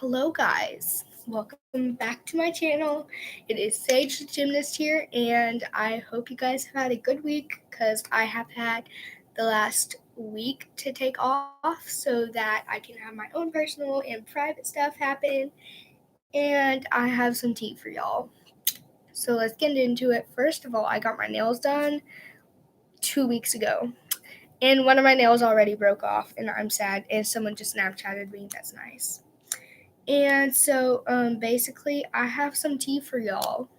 Hello, guys. Welcome back to my channel. It is Sage the Gymnast here, and I hope you guys have had a good week because I have had the last week to take off so that I can have my own personal and private stuff happen. And I have some tea for y'all. So let's get into it. First of all, I got my nails done 2 weeks ago. And one of my nails already broke off, and I'm sad. And someone just Snapchatted me. That's nice. And so, basically, I have some tea for y'all.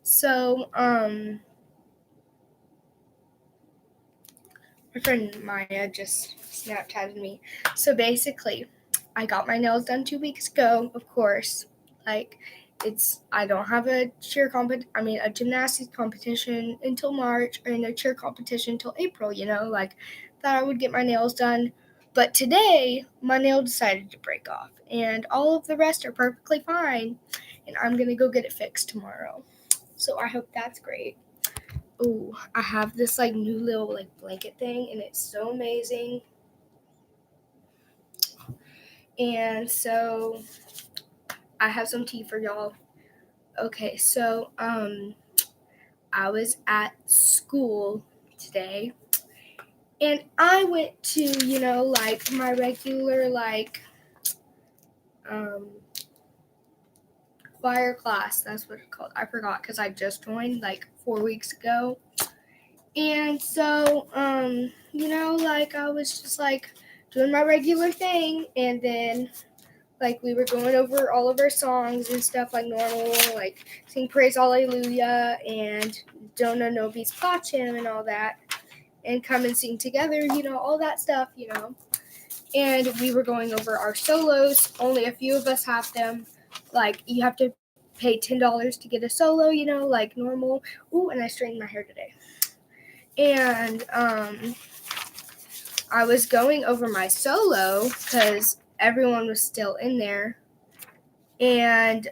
So, my friend Maya just Snapchatted me. So basically, I got my nails done 2 weeks ago. Of course, like I don't have a a gymnastics competition until March, and a cheer competition until April. Thought I would get my nails done. But today, my nail decided to break off, and all of the rest are perfectly fine. And I'm gonna go get it fixed tomorrow. So I hope that's great. Oh, I have this new little blanket thing, and it's so amazing. And so I have some tea for y'all. Okay, so I was at school today, and I went to my regular um choir class. That's what it's called. I forgot because I just joined 4 weeks ago. And so I was just doing my regular thing, and then we were going over all of our songs and stuff like normal, like sing Praise Hallelujah and Dona Nobis Pacem and all that, and come and sing together, all that stuff. And we were going over our solos. Only a few of us have them. You have to pay $10 to get a solo, like normal. Ooh, and I straightened my hair today. And I was going over my solo because everyone was still in there. And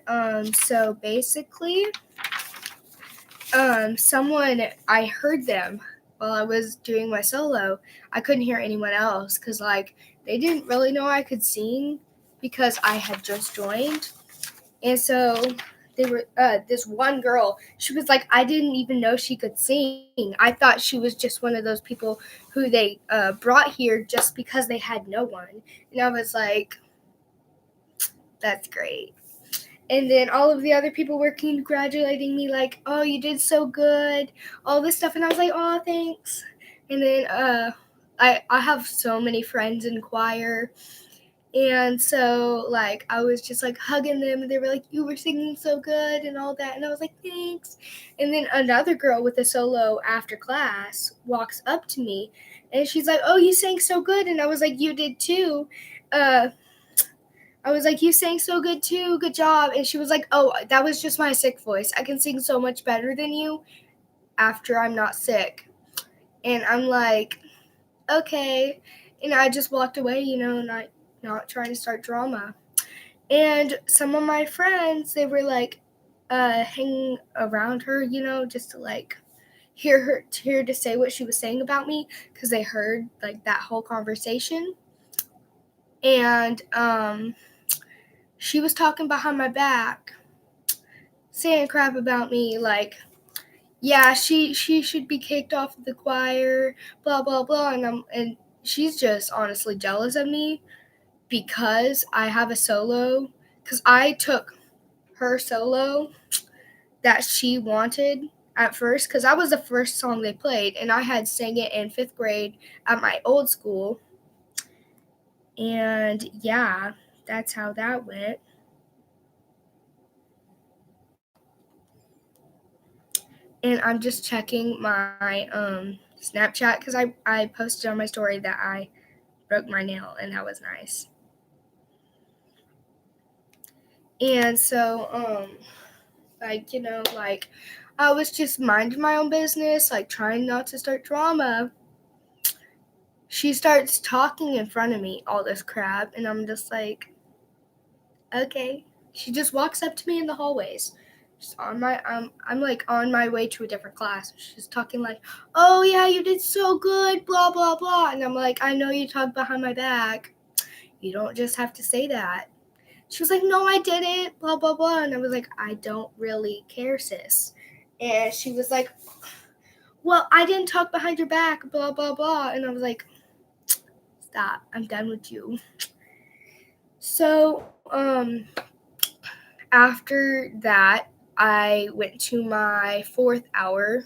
so basically, I heard them while I was doing my solo. I couldn't hear anyone else because they didn't really know I could sing because I had just joined. And so they were this one girl, she was like, I didn't even know she could sing. I thought she was just one of those people who they brought here just because they had no one. And I was like, that's great. And then all of the other people were congratulating me, like, oh, you did so good, all this stuff. And I was like, oh, thanks. And then I have so many friends in choir. And so, I was just, hugging them. And they were like, you were singing so good and all that. And I was like, thanks. And then another girl with a solo after class walks up to me. And she's like, oh, you sang so good. And I was like, you did too. I was like, you sang so good too. Good job. And she was like, oh, that was just my sick voice. I can sing so much better than you after I'm not sick. And I'm like, okay. And I just walked away, not trying to start drama. And some of my friends, they were hanging around her, just to hear to say what she was saying about me, because they heard that whole conversation. And she was talking behind my back, saying crap about me, yeah, she should be kicked off of the choir, blah blah blah. And she's just honestly jealous of me because I have a solo, because I took her solo that she wanted at first, because that was the first song they played, and I had sang it in 5th grade at my old school. And yeah, that's how that went. And I'm just checking my Snapchat because I posted on my story that I broke my nail, and that was nice. And so I was just minding my own business, trying not to start drama. She starts talking in front of me all this crap, and I'm just like, okay. She just walks up to me in the hallways. I'm on my way to a different class. She's talking like, oh yeah, you did so good, blah blah blah. And I'm like, I know you talk behind my back. You don't just have to say that. She was like, no, I didn't, blah, blah, blah. And I was like, I don't really care, sis. And she was like, well, I didn't talk behind your back, blah, blah, blah. And I was like, stop, I'm done with you. So, after that, I went to my 4th hour,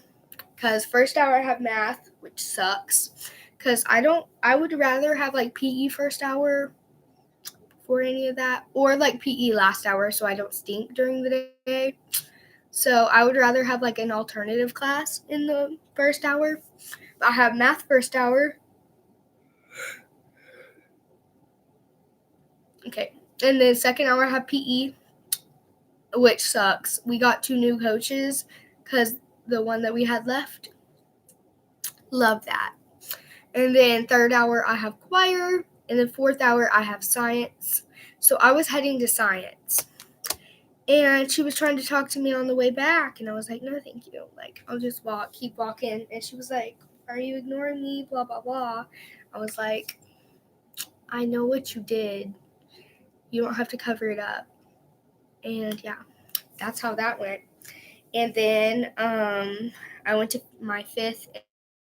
because first hour I have math, which sucks, because I would rather have like PE first hour for any of that, or like PE last hour so I don't stink during the day. So I would rather have like an alternative class in the first hour. I have math first hour. Okay. And then second hour I have PE, which sucks. We got 2 new coaches because the one that we had left. Love that. And then third hour I have choir. And then fourth hour I have science. So I was heading to science. And she was trying to talk to me on the way back. And I was like, no, thank you. Like, I'll just keep walking. And she was like, are you ignoring me? Blah, blah, blah. I was like, I know what you did. You don't have to cover it up. And yeah, that's how that went. And then I went to my 5th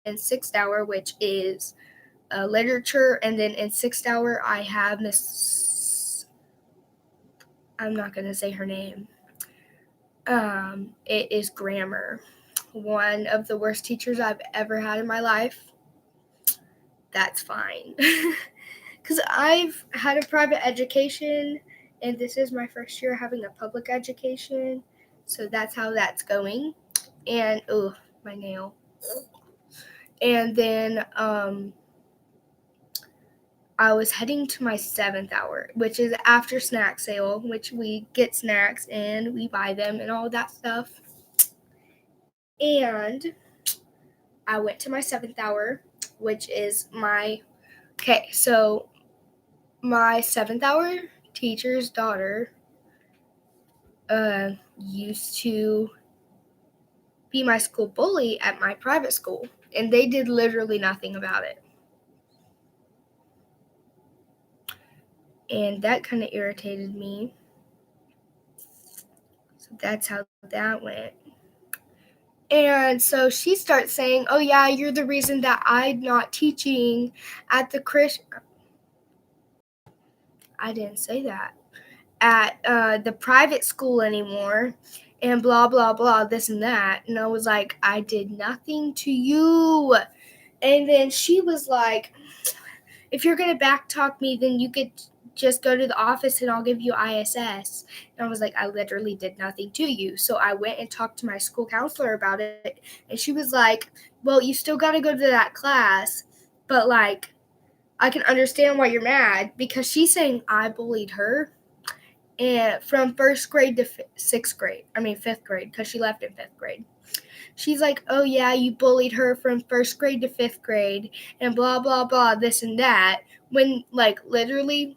and 6th hour, which is literature. And then in 6th hour, I have Miss, I'm not going to say her name. It is grammar. One of the worst teachers I've ever had in my life. That's fine. Because I've had a private education, and this is my first year having a public education. So that's how that's going. And, oh, my nail. And then I was heading to my 7th hour, which is after snack sale, which we get snacks and we buy them and all that stuff. And I went to my 7th hour, which is my 7th hour teacher's daughter used to be my school bully at my private school, and they did literally nothing about it. And that kind of irritated me. So that's how that went. And so she starts saying, oh yeah, you're the reason that I'm not teaching at the I didn't say that. At the private school anymore, and blah, blah, blah, this and that. And I was like, I did nothing to you. And then she was like, if you're going to backtalk me, then you could just go to the office and I'll give you ISS. And I was like, I literally did nothing to you. So I went and talked to my school counselor about it. And she was like, well, you still got to go to that class. But like, I can understand why you're mad, because she's saying I bullied her. And from 1st grade to 5th grade, because she left in 5th grade. She's like, oh yeah, you bullied her from 1st grade to 5th grade, and blah, blah, blah, this and that. When, like, literally,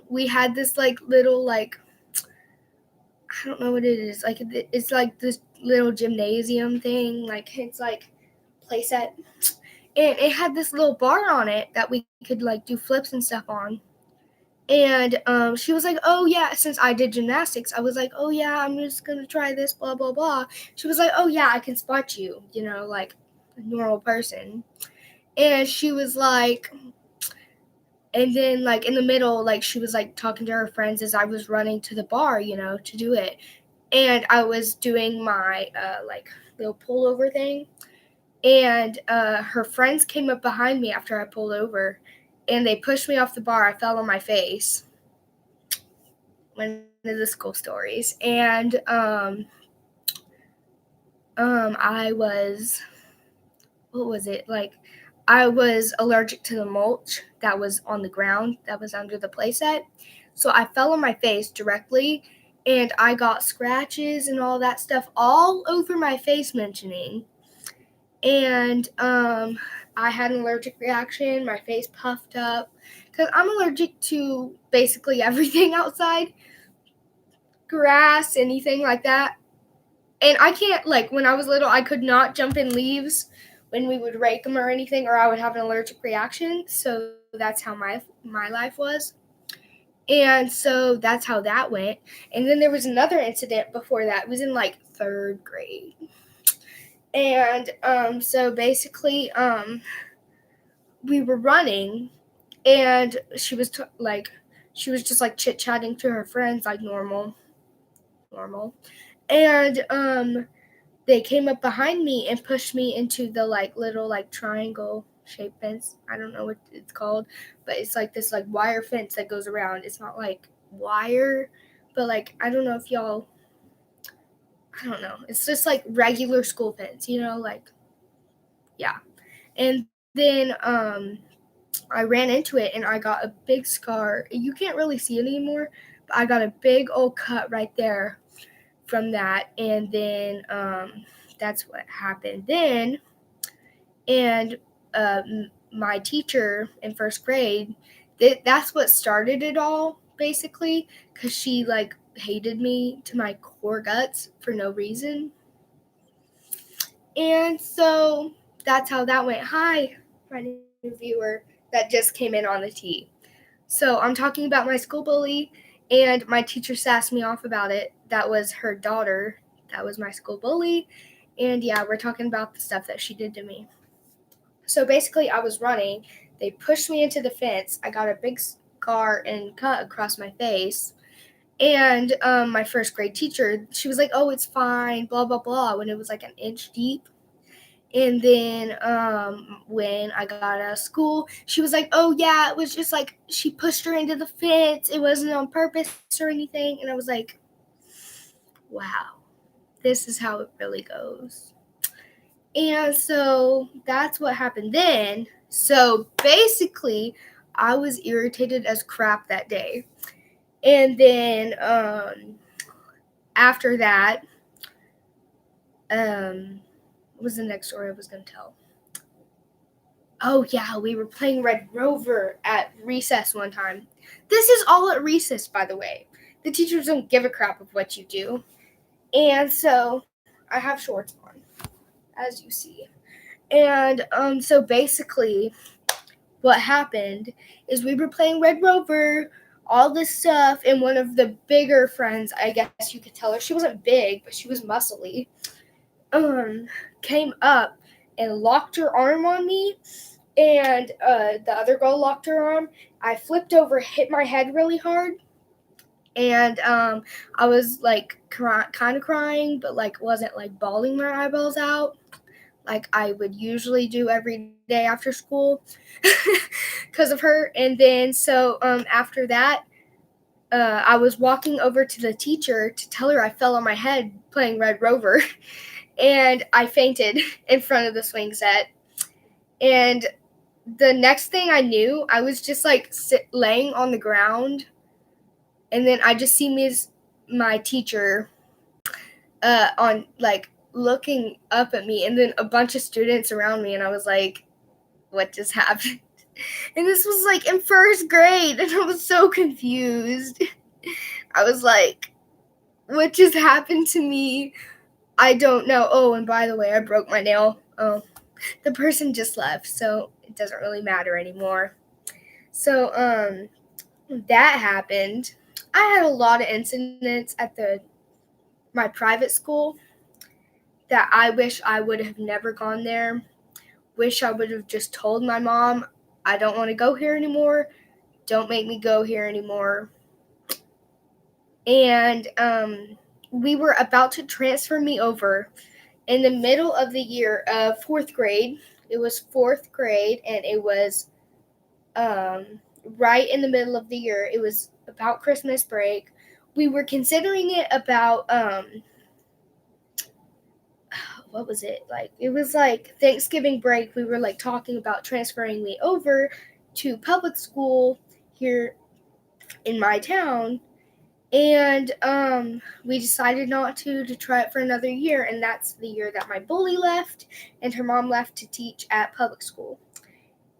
we had this, like, little, like, I don't know what it is. Like, it's like this little gymnasium thing. Like, it's like playset. And it had this little bar on it that we could, like, do flips and stuff on. And she was like, oh, yeah, since I did gymnastics, I was like, oh, yeah, I'm just going to try this, blah, blah, blah. She was like, oh, yeah, I can spot you, like a normal person. And she was like, and then, like, in the middle, like, she was, like, talking to her friends as I was running to the bar, to do it. And I was doing my, like, little pullover thing. And her friends came up behind me after I pulled over. And they pushed me off the bar. I fell on my face. One of the school stories. And I was, what was it? Like, I was allergic to the mulch that was on the ground that was under the playset. So I fell on my face directly, and I got scratches and all that stuff all over my face mentioning. And I had an allergic reaction. My face puffed up because I'm allergic to basically everything outside. Grass, anything like that. And I can't, like, when I was little, I could not jump in leaves when we would rake them or anything, or I would have an allergic reaction. So that's how my life was. And so that's how that went. And then there was another incident before that. It was in like 3rd grade. And so basically we were running, and she was she was just like chit-chatting to her friends like normal. And they came up behind me and pushed me into the like little like triangle shaped fence. I don't know what it's called, but it's like this like wire fence that goes around. It's not like wire, but like I don't know if y'all, I don't know. It's just like regular school fence, like yeah. And then I ran into it and I got a big scar. You can't really see it anymore, but I got a big old cut right there from that. And then that's what happened then. And my teacher in 1st grade, that's what started it all, basically, because she like hated me to my core guts for no reason. And so that's how that went. Hi, my new viewer that just came in on the T. So I'm talking about my school bully, and my teacher sassed me off about it. That was her daughter. That was my school bully. And yeah, we're talking about the stuff that she did to me. So basically, I was running. They pushed me into the fence. I got a big scar and cut across my face. And my 1st grade teacher, she was like, "Oh, it's fine, blah, blah, blah," when it was like an inch deep. And then when I got out of school, she was like, "Oh, yeah, it was just like she pushed her into the fence. It wasn't on purpose or anything." And I was like, wow, this is how it really goes. And so that's what happened then. So basically, I was irritated as crap that day. And then after that, what was the next story I was going to tell? Oh, yeah, we were playing Red Rover at recess one time. This is all at recess, by the way. The teachers don't give a crap of what you do. And so I have shorts on, as you see. And so basically, what happened is we were playing Red Rover, all this stuff, and one of the bigger friends, I guess you could tell her, she wasn't big, but she was muscly, came up and locked her arm on me, and the other girl locked her arm. I flipped over, hit my head really hard, and I was like kind of crying, but like wasn't like bawling my eyeballs out like I would usually do every day after school because of her. And then so after that, I was walking over to the teacher to tell her I fell on my head playing Red Rover, and I fainted in front of the swing set. And the next thing I knew, I was just like laying on the ground, and then I just see my teacher on like looking up at me, and then a bunch of students around me, and I was like, what just happened? And this was like in 1st grade, and I was so confused. I was like, what just happened to me? I don't know. Oh, and by the way, I broke my nail. Oh, the person just left, so it doesn't really matter anymore. So that happened. I had a lot of incidents at my private school that I wish I would have never gone there. Wish I would have just told my mom, I don't want to go here anymore. Don't make me go here anymore. And we were about to transfer me over in the middle of the year of 4th grade. It was 4th grade, and it was right in the middle of the year. It was about Christmas break. We were considering it about what was it like? It was like Thanksgiving break. We were like talking about transferring me over to public school here in my town, and we decided not to try it for another year. And that's the year that my bully left and her mom left to teach at public school.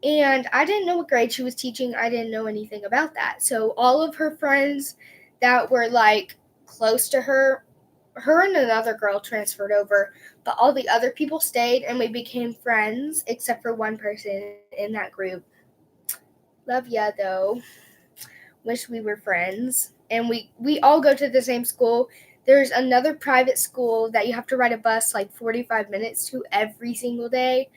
And I didn't know what grade she was teaching. I didn't know anything about that. So all of her friends that were like close to her and another girl transferred over, but all the other people stayed, and we became friends except for one person in that group. Love ya, though. wish we were friends. And we all go to the same school. There's another private school that you have to ride a bus like 45 minutes to every single day.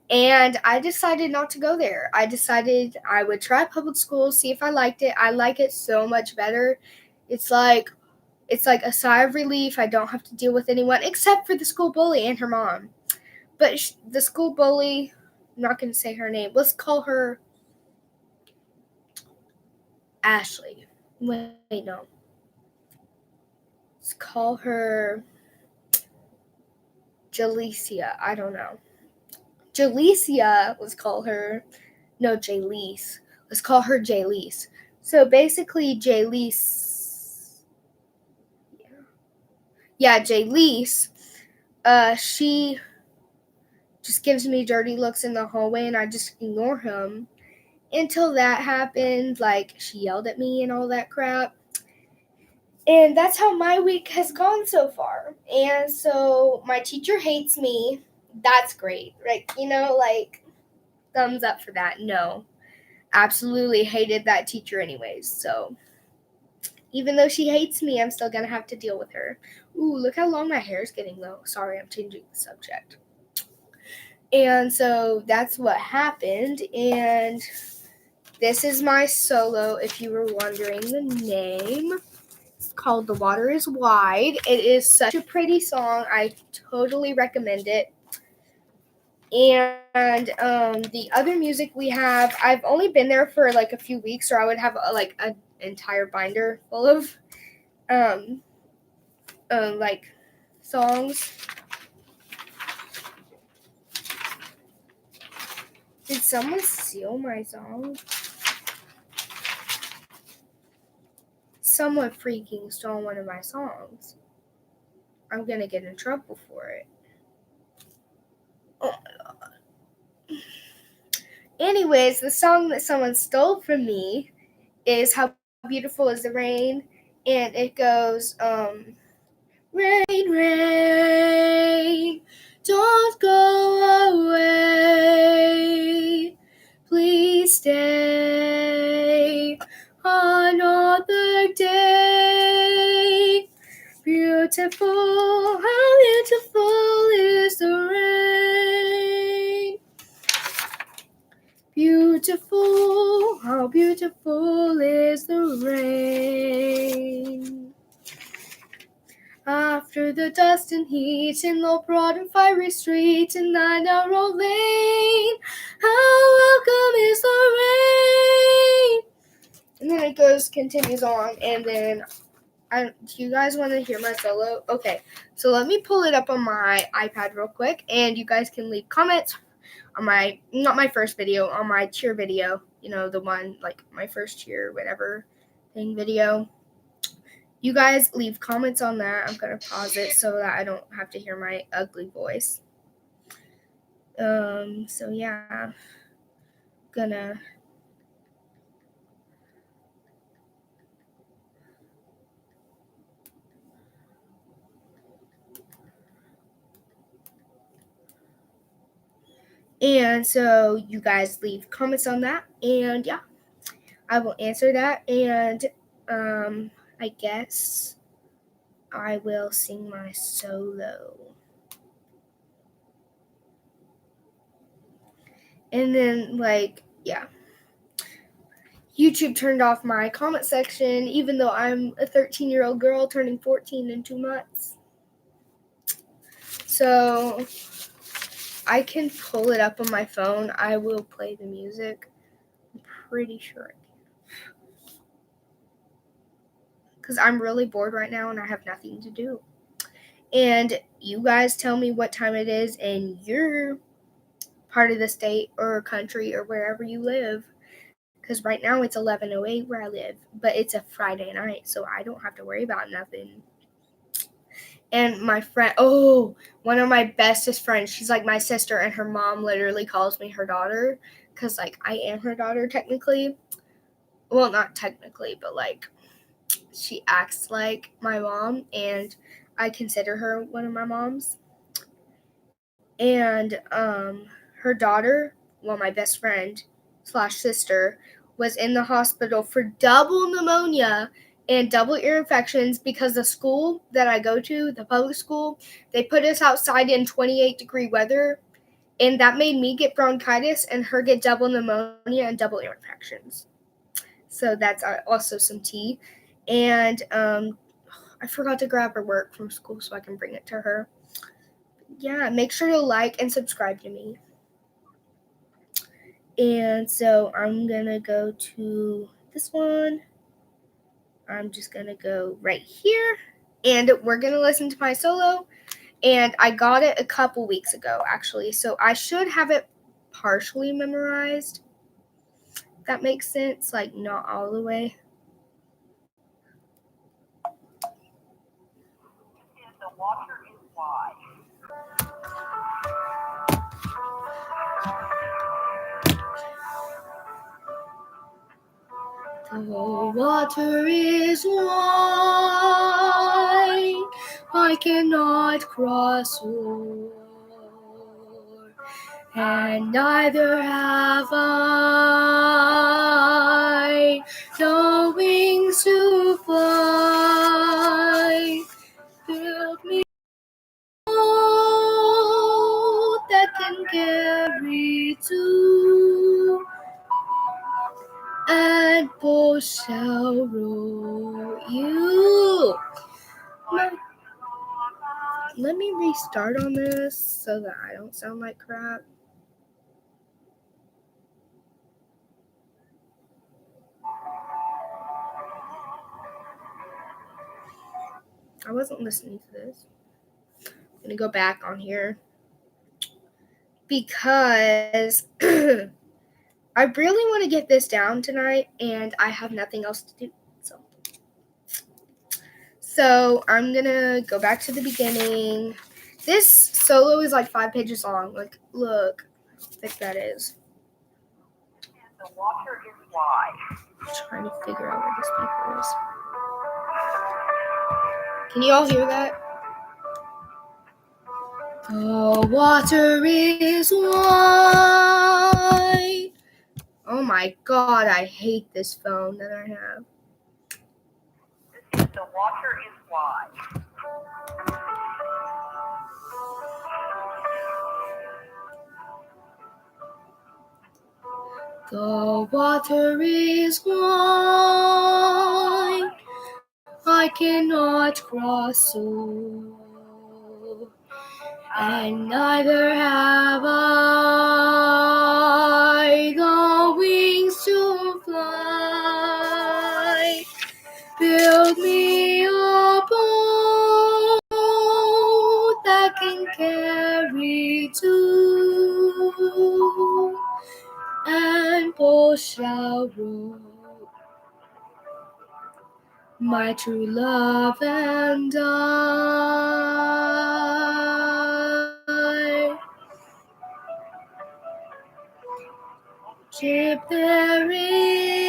And I decided not to go there. I decided I would try public school, see if I liked it. I like it so much better. It's like a sigh of relief. I don't have to deal with anyone except for the school bully and her mom. But the school bully, I'm not going to say her name. Let's call her Ashley. Wait, no. Let's call her Jalecia. I don't know. Jalecia, let's call her. No, Jaleese. Let's call her Jaleese. So basically, Jaleese. Yeah, Jaleese. She just gives me dirty looks in the hallway, and I just ignore him until that happened. Like, she yelled at me and all that crap. And that's how my week has gone so far. And so my teacher hates me. That's great. Like, thumbs up for that. No. Absolutely hated that teacher anyways. So even though she hates me, I'm still gonna have to deal with her. Ooh, look how long my hair is getting though. Sorry, I'm changing the subject. And so that's what happened. And this is my solo, if you were wondering the name. It's called The Water is Wide. It is such a pretty song. I totally recommend it. And the other music we have, I've only been there for like a few weeks, or I would have an entire binder full of songs. Did someone steal my song? Someone freaking stole one of my songs. I'm gonna get in trouble for it. Oh my god. Anyways, the song that someone stole from me is How Beautiful is the Rain, and it goes, rain, rain, don't go away, please stay another day. Beautiful, how beautiful is the rain. Beautiful, how beautiful is the rain. After the dust and heat in the broad and fiery street in that narrow lane, how welcome is the rain. And then it continues on, and then do you guys want to hear my solo? Okay, so let me pull it up on my iPad real quick, and you guys can leave comments on not my first video, on my cheer video, the one, like, my first cheer, whatever thing video. You guys leave comments on that. I'm going to pause it so that I don't have to hear my ugly voice. So yeah, gonna... And so you guys leave comments on that, and yeah, I will answer that, and I guess I will sing my solo. And then, yeah. YouTube turned off my comment section, even though I'm a 13-year-old girl turning 14 in 2 months. So I can pull it up on my phone. I will play the music. I'm pretty sure I can. Because I'm really bored right now and I have nothing to do. And you guys tell me what time it is in your part of the state or country or wherever you live. Because right now it's 11:08 where I live. But it's a Friday night, so I don't have to worry about nothing. And my friend, one of my bestest friends, she's like my sister, and her mom literally calls me her daughter. Because, I am her daughter technically. Well, not technically, but, she acts like my mom, and I consider her one of my moms. And her daughter, my best friend / sister, was in the hospital for double pneumonia and double ear infections because the school that I go to, the public school, they put us outside in 28-degree weather, and that made me get bronchitis and her get double pneumonia and double ear infections. So that's also some tea. And I forgot to grab her work from school so I can bring it to her. Yeah, make sure to like and subscribe to me. And so I'm going to go to this one. I'm just going to go right here. And we're going to listen to my solo. And I got it a couple weeks ago, actually. So I should have it partially memorized. If that makes sense. Like, not all the way. The water is wide. The water is wide, I cannot cross o'er, and neither have I the wings to fly. Build me a boat that can carry two, and both shall row you. Let me restart on this so that I don't sound like crap. I wasn't listening to this. I'm going to go back on here because I really want to get this down tonight and I have nothing else to do. So I'm going to go back to the beginning. This solo is like 5 pages long. Like, look how thick that is. The water is wide. I'm trying to figure out where the speaker is. Can you all hear that? The water is wide. Oh my god, I hate this phone that I have. The water is wide. The water is wide, I cannot cross o'er, and neither have I the wings to fly. Build me a boat that can carry two, and both shall row. My true love and I. Ship there is,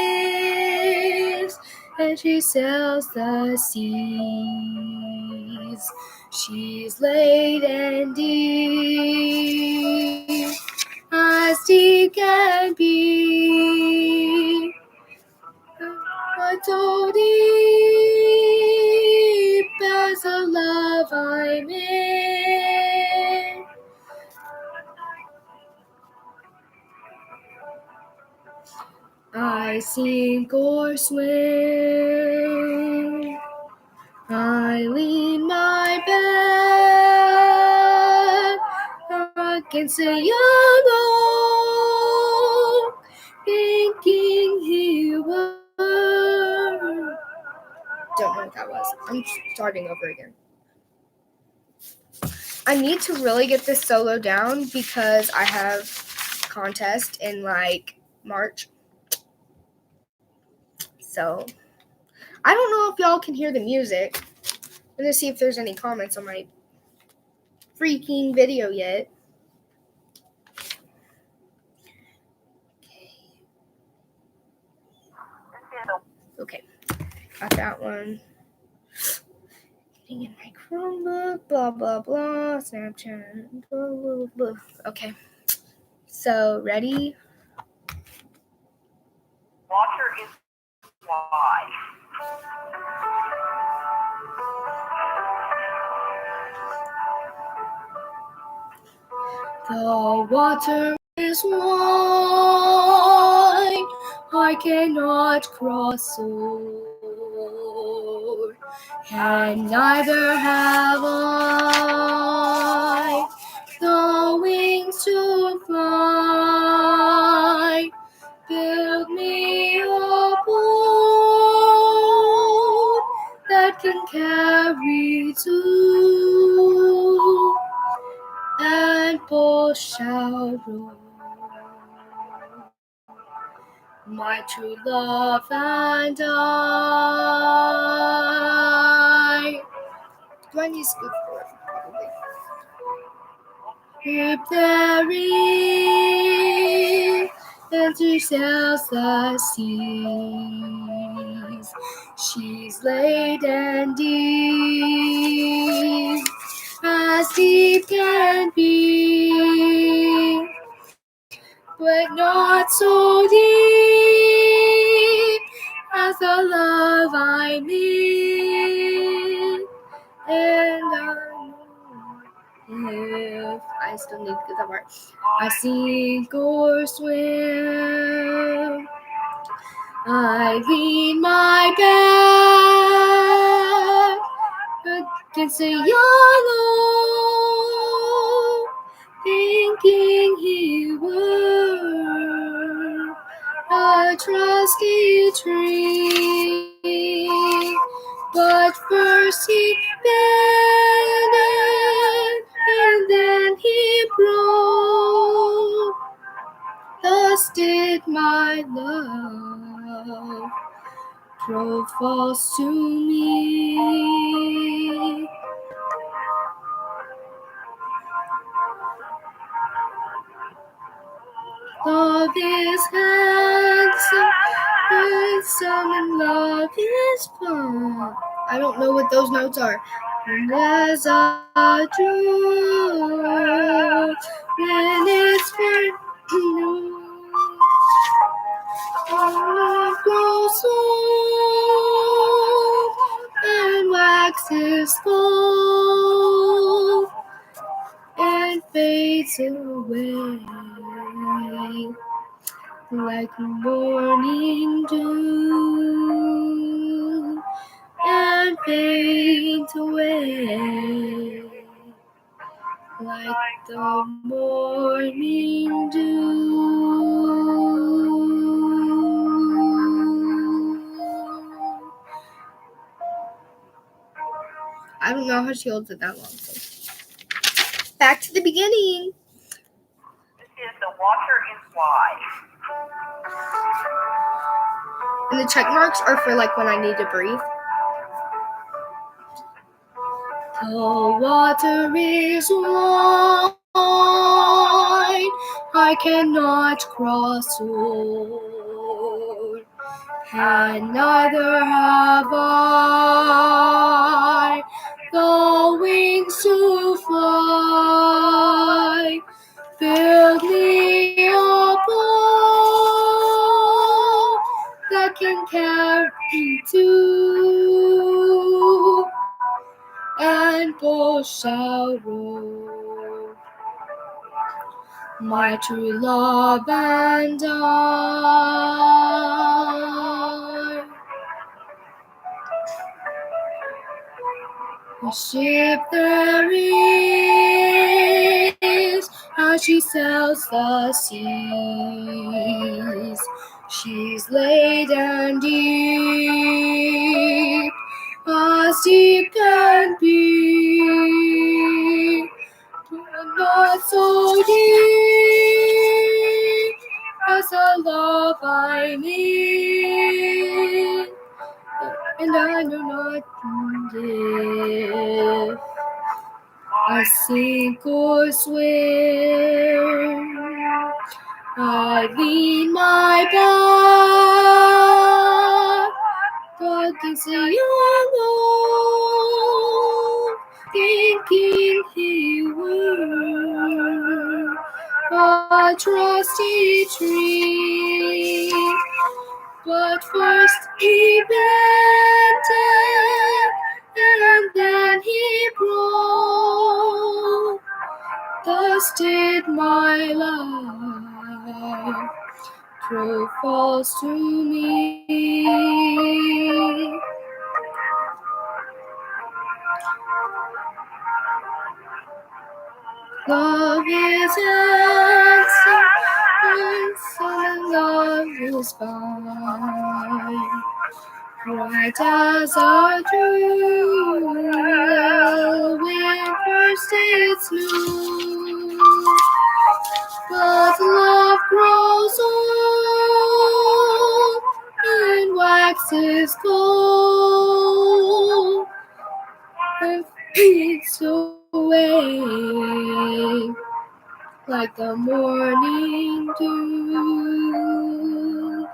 and she sails the seas. She's late and deep, as deep can be. But so deep as the love I'm in. I sink or swim, I lean my back against a young oak, thinking he were. Don't know what that was. I'm starting over again. I need to really get this solo down because I have contest in like March. So I don't know if y'all can hear the music. I'm gonna see if there's any comments on my freaking video yet. Okay, got that one. Getting in my Chromebook, blah, blah, blah, Snapchat, blah, blah, blah. Okay, so ready? Water wide. The water is wide, I cannot cross o'er, and neither have I the wings to fly. Build me a boat that can carry two, and both shall row. My true love and I. Do I need to scoop for it? Probably. If there is, and she sails the seas, she's laden deep, as deep can be, but not so deep as the love I need, and I know if I still need to get that part. I sink or swim, I lean my back against the yellow, thinking he were a trusty tree. But first he bended, and then he broke. Thus did my love prove false to me. Love is handsome, and love is fun. I don't know what those notes are. And as a joy, when it's for love grows old and waxes cold and fades away like morning dew, and fades away like the morning dew. I don't know how she holds it that long. So. Back to the beginning. This is the water is wide. And the check marks are for like when I need to breathe. The water is wide, I cannot cross o'er, and neither have I the wings to fly. Build me a boat that can carry two, and both shall row. My true love and I. A ship there is, how she sails the seas. She's laden deep, as deep can be, but not so deep as the love I need. And I know not if I sink or swim, I lean my back against the yellow, thinking he were a trusty tree. But first he bended, and then he broke. Thus did my love prove false to me. Love is handsome, and love is fine. Bright as a jewel when first it's new. But love grows old and waxes cold and fades away like the morning dew,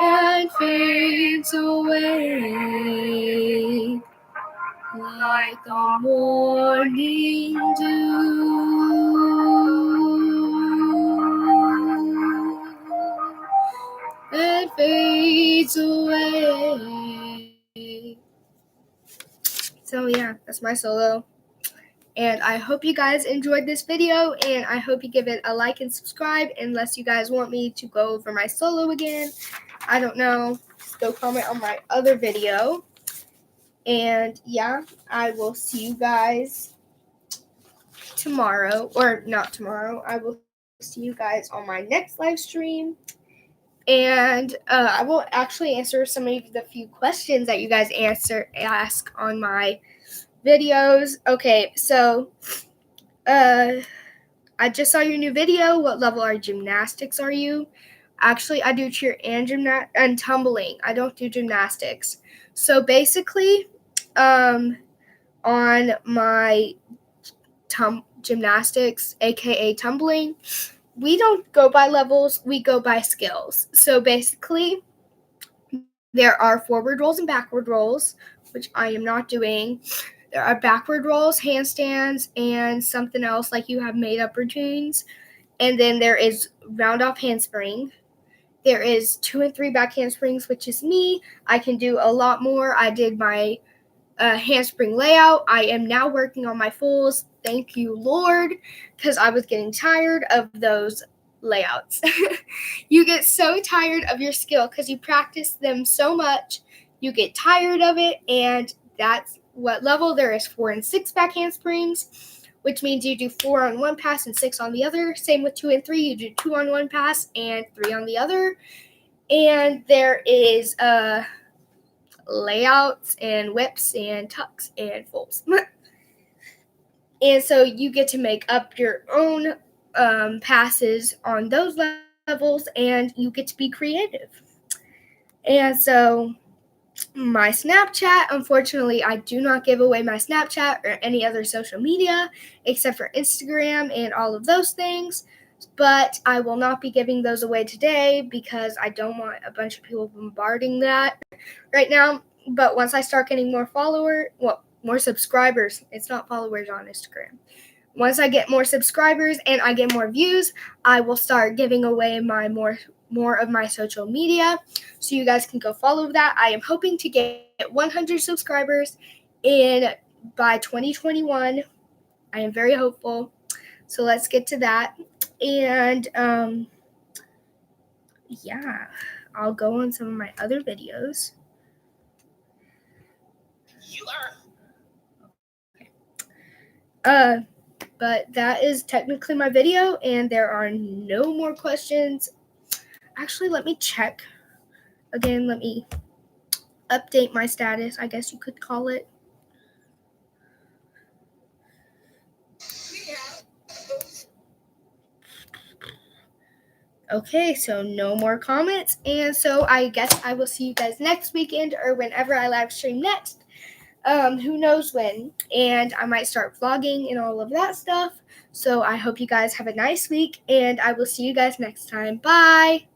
and fades away like the morning dew, and fades away. So yeah, that's my solo. And I hope you guys enjoyed this video, and I hope you give it a like and subscribe, unless you guys want me to go over my solo again. I don't know. Just go comment on my other video. And yeah, I will see you guys tomorrow, or not tomorrow. I will see you guys on my next live stream. And I will actually answer some of the few questions that you guys ask on my videos. Okay, so I just saw your new video. What level are gymnastics are you? Actually, I do cheer and tumbling. I don't do gymnastics. So basically, on my gymnastics, aka tumbling, we don't go by levels, we go by skills. So basically, there are forward rolls and backward rolls, which I am not doing. There are backward rolls, handstands, and something else like you have made up routines. And then there is round off handspring. There is 2 and 3 back handsprings, which is me. I can do a lot more. I did my handspring layout. I am now working on my fulls. Thank you, Lord, because I was getting tired of those layouts. You get so tired of your skill because you practice them so much. You get tired of it, and that's what level. There is 4 and 6 back handsprings, which means you do 4 on one pass and 6 on the other. Same with 2 and 3. You do 2 on one pass and 3 on the other. And there is layouts and whips and tucks and fulls. And so you get to make up your own passes on those levels, and you get to be creative. And so my Snapchat, unfortunately, I do not give away my Snapchat or any other social media except for Instagram and all of those things. But I will not be giving those away today because I don't want a bunch of people bombarding that right now. But once I start getting more subscribers, it's not followers on Instagram. Once I get more subscribers and I get more views, I will start giving away my more of my social media, so you guys can go follow that. I am hoping to get 100 subscribers by 2021. I am very hopeful. So let's get to that. And yeah, I'll go on some of my other videos. But that is technically my video, and there are no more questions. Actually, let me check again. Let me update my status, I guess you could call it. Okay, so no more comments, and so I guess I will see you guys next weekend or whenever I live stream next. Who knows when, and I might start vlogging and all of that stuff. So I hope you guys have a nice week, and I will see you guys next time. Bye.